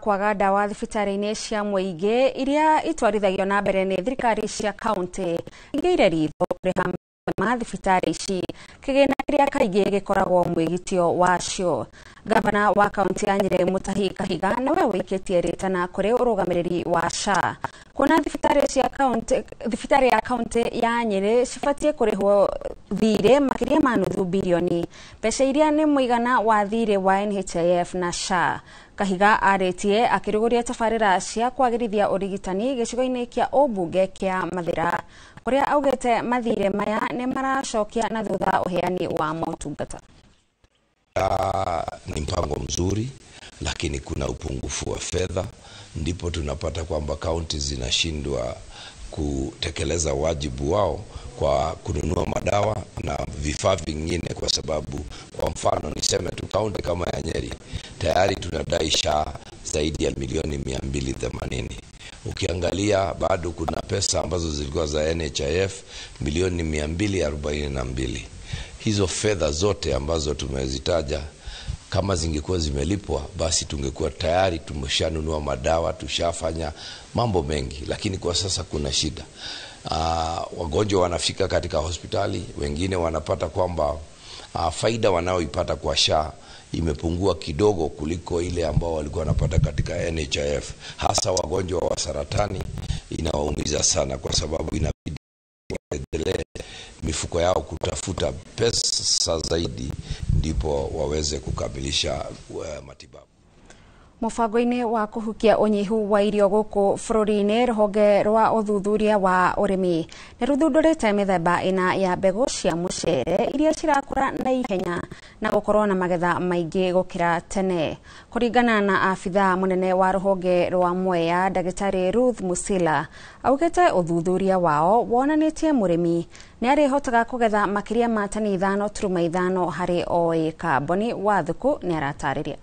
kwaga dawa thibitarĩ-inĩ cia mũingĩ iria itwarithagio na mbere nĩ thirikari cia kaunti igĩire ritho kũrĩha ma thibitarĩ ici kĩgĩna kĩrĩa kaingĩ gĩkoragwo mwĩgitio wacio. Gavana wa kaunti ya Nyĩrĩ Mutahi Kahiga nawe wĩkĩtie rĩtana kũrĩ ũrũgamĩrĩri wa SHA kuona thibitarĩ ya kaunti ya Nyĩrĩ cibatiĩ kũrĩhwo thirĩ makĩria ma nuthu bilioni, mbeca iria nĩ mũigana wa thirĩ wa NHIF na SHA. Kahiga arĩtie akĩrũgũria tabarĩra cia kwagĩrithia ũrigitani gĩcigo-inĩ kĩa ũmbunge kĩa Mathĩra, kũrĩa augĩte mathirĩ maya nĩ maracokia na thutha ũheani wa motungata. Ni mpango mzuri, lakini kuna upungufu wa fedha, ndipo tunapata kwamba kaunti zinashindwa kutekeleza wajibu wao kwa kununua madawa na vifaa vingine, kwa sababu kwa mfano niseme tu kaunti kama ya Nyeri tayari tunadai SHA zaidi ya milioni 280. Ukiangalia bado kuna pesa ambazo zilikuwa za NHIF milioni 242. Hizo fedha zote ambazo tumezitaja kama zingekuwa zimelipwa, basi tungekuwa tayari tumeshanunua madawa, tushafanya mambo mengi, lakini kwa sasa kuna shida. Wagonjwa wanafika katika hospitali, wengine wanapata kwamba faida wanaoipata kwa SHA imepungua kidogo kuliko ile ambao walikuwa wanapata katika NHIF. Hasa wagonjwa wa saratani inawaumiza sana, kwa sababu inabidi waendelee mifuko yao kutafuta pesa zaidi ndipo waweze kukamilisha matibabu. Mũbango-inĩ wa kũhukia ũnyihu wa irio gũkũ bũrũri-inĩ, rũhonge rwa ũthuthuria wa ũrĩmi nĩ rũthundũrĩte mĩthemba ĩna ya mbegũ cia mũcere iria cirakũra na ihenya na gũkorwo na magetha maingĩ gũkĩra tene. Kũringana na abitha mũnene wa rũhonge rwa Mwea, Ndagĩtarĩ Ruth Musila, augĩte ũthuthuria wao wonanĩtie mũrĩmi nĩ arĩhotaga kũgetha makĩria ma tani 5.5 harĩ o ĩka. Boni Wathuku nĩ aratarĩria.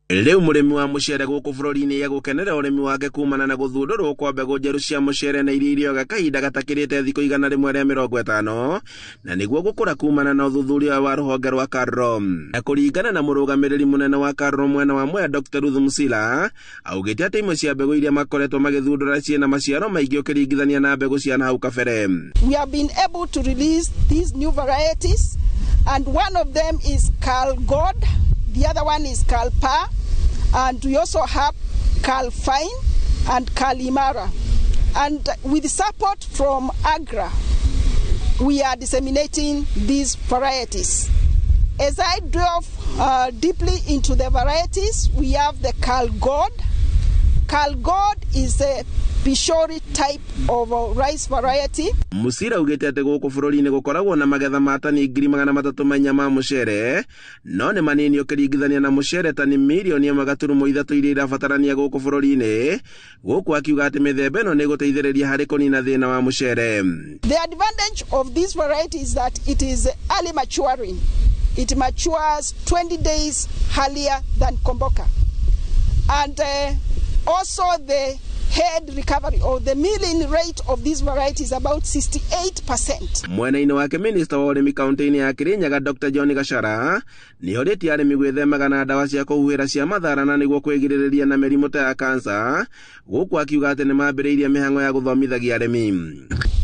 Leo mũrĩmi wa mũcere gũkũ bũrũri-inĩ agũkenera ũrĩmi wake kumana na gũthundũrwo kwa mbegũ njerũ cia mũcere na iria irĩoga kahinda gatakĩrĩte thikũ 150 na nĩguo gũkũra kumana na ũthuthuria wa rũhonge rwa KALRO. Na kũringana na mũrũgamĩrĩri mũnene wa KALRO mwena wa Mwea, Dr. Ruth Musila, augĩte atĩ imwe cia mbegũ iria makoretwo magĩthundũra ciĩna maciaro maingĩ ũkĩringithania na mbegũ cia nahau kabere. We have been able to release these new varieties, and one of them is Carl God, the other one is Carl Pa, and we also have Carl Fine and Carl Imara. And with support from AGRA, we are disseminating these varieties. As I delve deeply into the varieties, we have the Carl God. Carl God is a Pishori type of rice variety. Musira ugĩte atĩ gũkũ bũrũri-inĩ gũkoragwo na magetha ma tani 304 ma mũcere, no nĩ manini ũkĩringithania na mũcere tani milioni 1.3 iria irabatarania gũkũ bũrũri-inĩ, gũkũ akiuga atĩ mĩthemba ĩno nĩ ĩgũteithĩrĩria harĩ kũnina thĩna wa mũcere. The advantage of this variety is that it is early maturing. It matures 20 days earlier than Komboka. And also the head recovery or the milling rate of this variety is about 68%. Mwena-inĩ wake Minister wa ũrĩmi kaunti-inĩ ya Kirinyaga Dr. John Gachara nĩ orĩtie arĩmi gwĩthemaga na ndawa cia kũhuhĩra cia matharana nĩguo kwĩgirĩrĩria na mĩrimũ ta ya kansa, gũkũ akiuga atĩ nĩ mambĩrĩirie mĩhang'o ya gũthomithagia arĩmi.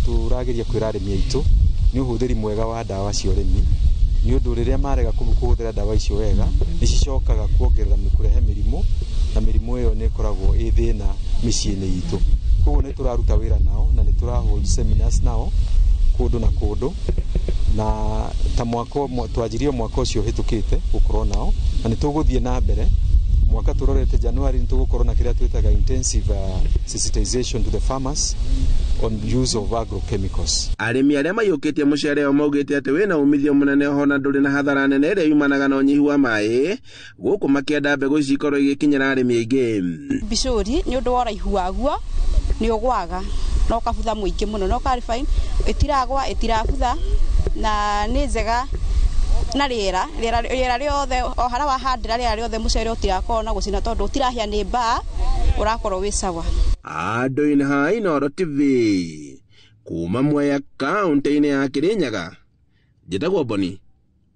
Tũrageria kwĩra arĩmi aitũ nĩ ũhũthĩri mwega wa ndawa cia ũrĩmi, nĩ ũndũ rĩrĩa marega kũhũthĩra ndawa icio wega nĩ cicokaga kuongerera kũrehe mĩrimũ, na mĩrimũ ĩyo nĩ ĩkoragwo ĩ thĩna mĩciĩ-inĩ itũ. Koguo nĩ tũraruta wĩra nao na nĩ tũrahold seminars nao kũndũ na kũndũ, na ta twanjirie mwaka ũcio hĩtũkĩte gũkorwo nao, na nĩ tũgũthiĩ na mbere mwaka tũrorete January nĩ tũgũkorwo na kĩrĩa twĩtaga intensive sensitization to the farmers on use of agrochemicals. Arĩmi arĩa maiyũkĩtie mũcere o maugĩte atĩ wĩna umithio mũnene ho na ndũrĩ na hathara nene ĩrĩa yumanaga na ũnyihu wa maĩ, gũkũ makĩenda mbegũ ici ikorwo igĩkinyĩra arĩmi aingĩ. Bicũri nĩ ũndũ wa ũraihu waguo nĩ ũgwaga no kabutha mũingĩ mũno, no Carl Fine ĩtiragwa ĩtirabutha na nĩ njega na rĩera rĩothe o harĩa wahandĩra rĩera rĩothe mũcere ũtirakorwo na gũcina tondũ ũtirahĩa nĩ mbaa, ũrakorwo wĩ sawa. Andũ-inĩ ha Inooro TV kuma Mwea kaunti-inĩ ya Kirinyaga, njĩtagwo Boni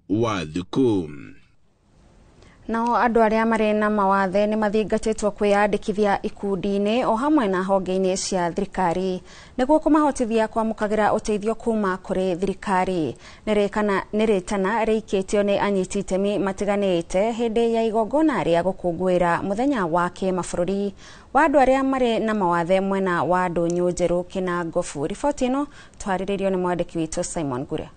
Wathuku. Nao andu aria mari na mawathe ni mathingatitwo kwiyandikithia ikundi-ini o hamwe na honge-ini cia thirikari niguo kumahotithia kwamukagira uteithio kuma kuri thirikari. Niritana riikitio ni anyiti itemi matiganite hindi ya igongona ria gukungwira muthenya wa kimabũrũri wa andu aria mari na mawathe mwena wa Ndũnyũ Njerũ Kinangofu. Riboti ino twariririo ni mwandiki witu Simon Gure.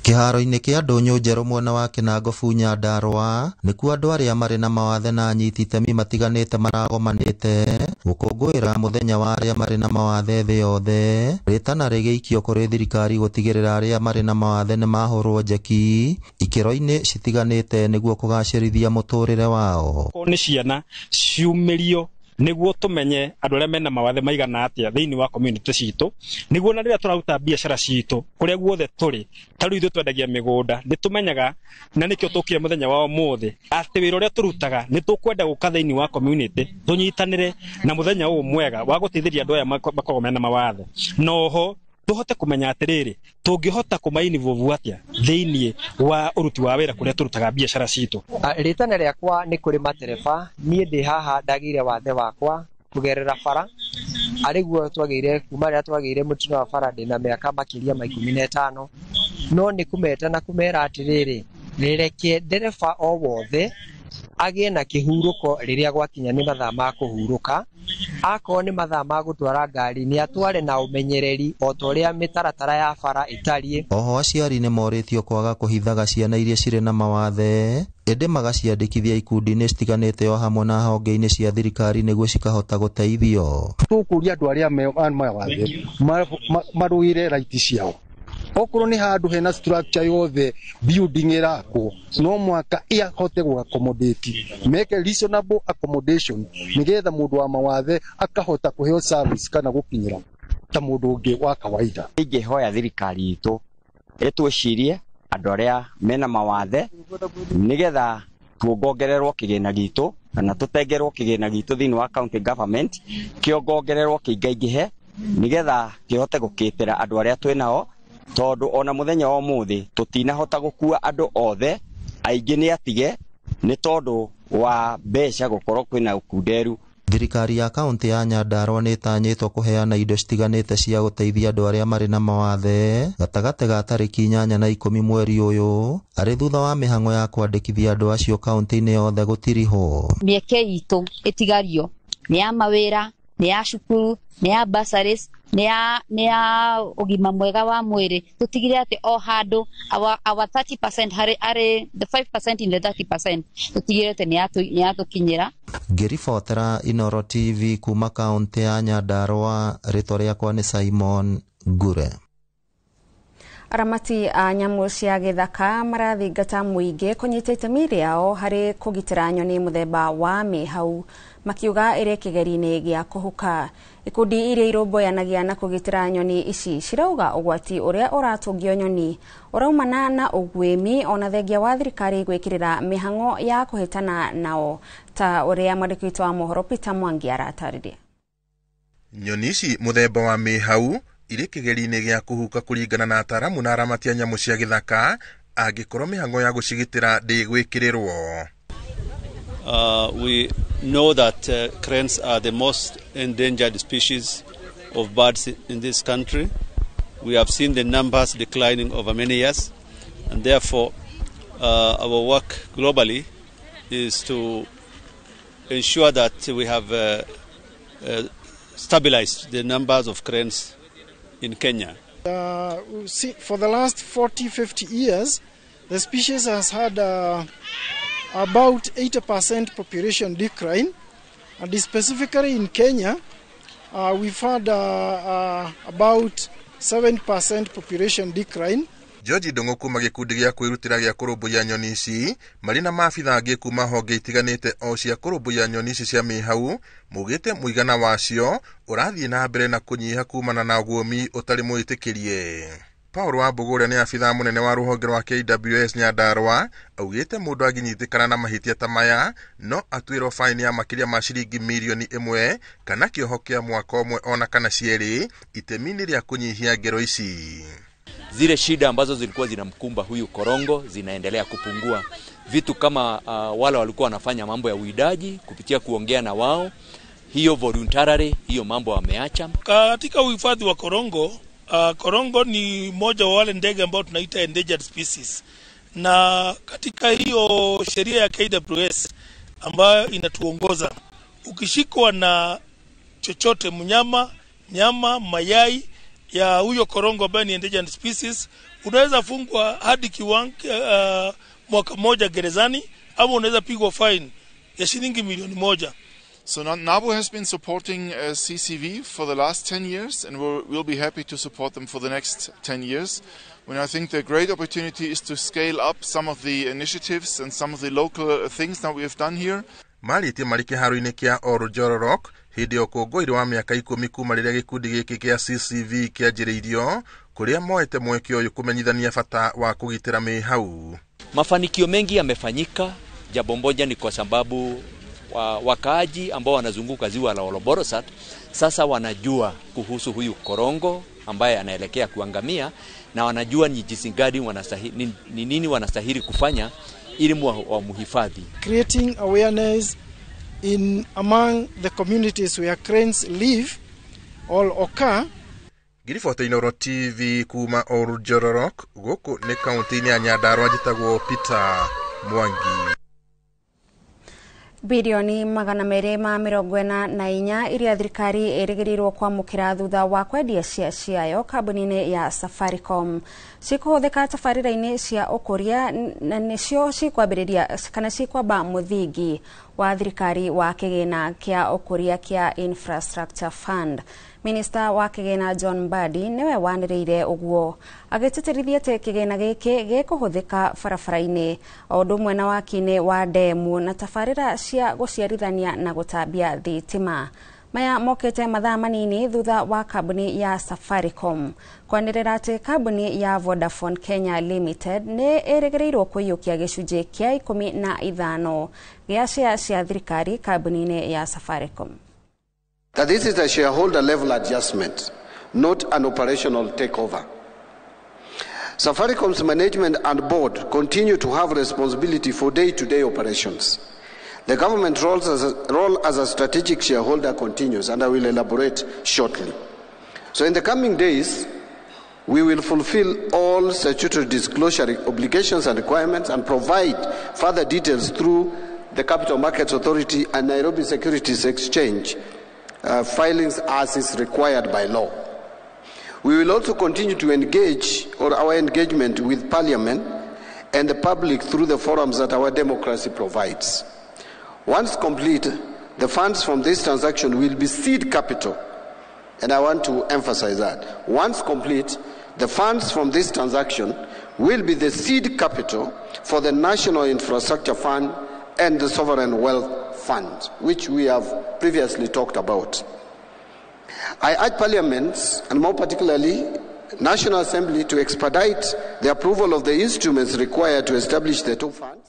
Kiharo-ini kia Ndũnyũ Njerũ mwena wa Kinangofu Nyandarua nikuo andu aria mari na mawathe na anyiti itemi matiganite maragomanite gukungwira muthenya wa aria mari na mawathe thi yothe. Ritana rigiikio kuri thirikari gutigirira aria mari na mawathe ni mahurwo njeki ikiro-ini citiganite niguo kugacirithia muturire wao. Ni ciana ciumirio niguo tumenye andu aria mena mawathe maigana atia thiini wa community citu niguo na riria turaruta biashara citu kuria guothe turi taru ithu twendagia migunda ni tumenyaga na nikio tukire muthenya wa umuthi ati wira uria turutaga ni tukwenda guka thiini wa community tunyitanire na muthenya uyu mwega wa gutithiria andu aya makoragwo mena mawathe noho tuhote kumenya atiriri tungihota kumainivovu atia thiini wa uruti wa wira kuria turutaga biashara citu. Ritana riakwa ni kuri matereba nie ndi haha ndagire wathe wakwa kugerera bara ariguo twagire kuma ria twagire mutino wa bara ndina miaka makiria ma 15 no ni kumeta na kumera atiriri rireke ndereba o wothe agie na kihuruko riria gwakinya ni mathaa ma kuhuruka ako ni mathaa ma gutwara ngari ni atware na umenyereri o toria mitaratara ya bara itarie. Oho aciari ni moritio kwaga kuhithaga ciana iria cire na mawathe ende magaciandikithia ikundi-ini citiganite o hamwe na honge-ini cia thirikari niguo cikahota guteithio. Tukuria andu aria mawathe maruire raiti ciao okorwo ni handu hena structure yothe building irako no mwaka iahote gu accommodate make reasonable accommodation nigetha mundu wa mawathe akahota kuheo service kana gukinyira ta mundu ungi wa kawaida. Ingihoya thirikari itu etwicirie andu aria mena mawathe nigetha tuongongererwo kigina gitu kana tutengerwo kigina gitu thiini wa county government kiongongererwo kiingaingihe nigetha kihote gukitira andu aria twinao tondu ona muthenya wa umuthi tutinahota gukua andu othe aingi ni atige ni tondu wa mbeca gukorwo kwina ukunderu. Thirikari ya kaunti ya Nyandarua ni tanyitwo kuheana indo citiganite cia guteithia andu aria mari na mawathe gatagate ga tariki 8 na 10 mweri uyu ari thutha wa mihango ya kwandikithia andu acio kaunti-ini yothe gutiriho. Mieke itu itigario ni ya mawira ni ya cukuru ni ya bursaries ni ya ugima mwega wa mwiri tutigire ati o handu our 30% are the 5% in the 30% tutigire ati ni atukinyira. Ngiribotera Inoro TV kuma kaunti ya Nyandarua ritwa riakwa ni Simon Gure. Aramati a nyamu cia githaka marathingata muingi kunyita itemi riao hari kugitira nyoni muthemba wa mihau makiuga iri kigeri-ini gia kuhuka. Ikundi iria irumboyanagia na kugitira nyoni ici cirauga ugwati uria uratungio nyoni uraumana na ugwimi ona thengia wa thirikari gwikirira mihango ya kuhitana nao ta uria mwandiki witu wa mohoro Peter Mwangi aratariria. Nyoni ici muthemba wa mihau iri kigeri-ini gia kuhuka kuringana na ataramu na aramati a nyamu cia githaka angikorwo mihango ya gucigitira ndigwikirirwo. We know that cranes are the most endangered species of birds in this country. We have seen the numbers declining over many years, and therefore our work globally is to ensure that we have stabilized the numbers of cranes in Kenya. For the last 40-50 years, the species has had about 80% population decline, and specifically in Kenya, we've had about 7% population decline. George Ndung'u kuma gikundi gia kwirutira gia kurumbuya nyoni ici mari na maabitha angi kuma honge itiganite o cia kurumbuya nyoni ici cia mihau mugite muigana wacio urathie na mbere na kunyiha kumana na ugwimi utari mwitikirie. Paul Wambugure ni afitha munene wa ruhonge rwa KWS Nyandarua augite mundu aginyitikana na mahitia ta maya no atwirwo fine ya makiria ma ciringi milioni 1 kana kioho kia mwaka umwe ona kana cieri itemini ria kunyihia ngero ici. Zile shida ambazo zilikuwa zinamkumba huyu korongo zinaendelea kupungua. vitu kama wale walikuwa wanafanya mambo ya uidaji kupitia kuongea na wao, hiyo voluntarily, hiyo mambo wameacha. Katika uhifadhi wa korongo, korongo ni moja wa wale ndege ambao tunaita endangered species, na katika hiyo sheria ya KWS ambayo inatuongoza, ukishikwa na chochote mnyama, nyama, mayai ya huyo korongo ambaye ni endangered species, unaweza fungwa hadi mwaka mmoja gerezani, ama unaweza pigwa fine ya shilingi $1,000,000. So NABU has been supporting CCV for the last 10 years, and we'll be happy to support them for the next 10 years. When I think the great opportunity is to scale up some of the initiatives and some of the local things that we have done here. Marĩtie marĩ kĩharo-inĩ kĩa Oljororok hĩndĩ ya ũkũngũĩri wa mĩaka 10 kuma rĩrĩa gĩkundi gĩkĩ kĩa CCV kĩanjĩrĩirio, kũrĩa moete mweke ũyũ kũmenyithania bata wa kũgitĩra mĩhau. Mafanikio mengi yamefanyika. Jambo moja ni kwa sababu wakaaji ambao wanazunguka ziwa la Oloborosat sasa wanajua kuhusu huyu korongo ambaye anaelekea kuangamia, na wanajua ni jinsi gani wanastahili, ni nini wanastahili kufanya ili muhifadhi. Creating awareness in among the communities where cranes live all occur. Giriboti Inooro TV kuma Oljororok, gũkũ nĩ kaunti-inĩ ya Nyandarua, njĩtagwo Peter Mwangi. Bilioni 244 iria thirikari ĩrĩgĩrĩirwo kwamũkĩra thutha wa kwendia ciayo kambuni-inĩ ya Safaricom cikuhũthĩka tabarĩra-inĩ cia ũkũria, na nĩcio cikwambĩrĩria kana cikwamba mũthingi wa thirikari wa kĩgĩna kĩa ũkũria kĩa Infrastructure Fund. Minister wa kĩgĩna John Mbadi niwe wanĩrĩire ũguo, agĩtĩtĩrithia atĩ kĩgĩna gĩkĩ gĩkũhũthĩka barabara-inĩ, o ũndũ ũmwe na waki-inĩ wa ndemu na tabarĩra cia gũciarithania na gũtambia thitima. Maya mokĩte mathaa manini thutha wa kambuni ya Safaricom kwanĩrĩra atĩ kambuni ya Vodafone Kenya Limited nĩ ĩrĩgĩrĩirwo kũiyũkia gĩcunjĩ kĩa 15 gĩa share cia thirikari kambuni-inĩ ya Safaricom. That this is a shareholder level adjustment, not an operational takeover. Safaricom's management and board continue to have responsibility for day-to-day operations. The government role as a strategic shareholder continues, and I will elaborate shortly. So in the coming days, we will fulfill all statutory disclosure obligations and requirements and provide further details through the Capital Markets Authority and Nairobi Securities Exchange filings as is required by law. We will also continue to engage, or our engagement with Parliament and the public through the forums that our democracy provides. Once complete, the funds from this transaction will be seed capital, and I want to emphasize that. Once complete, the funds from this transaction will be the seed capital for the National Infrastructure Fund and the Sovereign Wealth Fund, which we have previously talked about. I urge Parliament, and more particularly National Assembly, to expedite the approval of the instruments required to establish the two funds.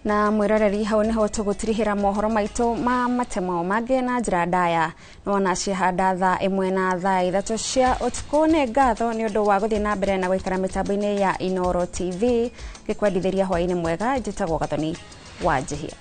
Na mwiroreri hau niho tugutirihira mohoro maitu ma matemo mangĩ na njĩra ndaya no nacihanda thaa 1 na thaa 3 cia ũtukũ. Nĩ ngatho nĩ ũndũ wa gũthiĩ na mbere na gũikara mĩtambo-inĩ ya Inooro TV, gĩkwendithĩria hwaĩ-inĩ mwega. Njĩtagwo Gathoni wa Njihia.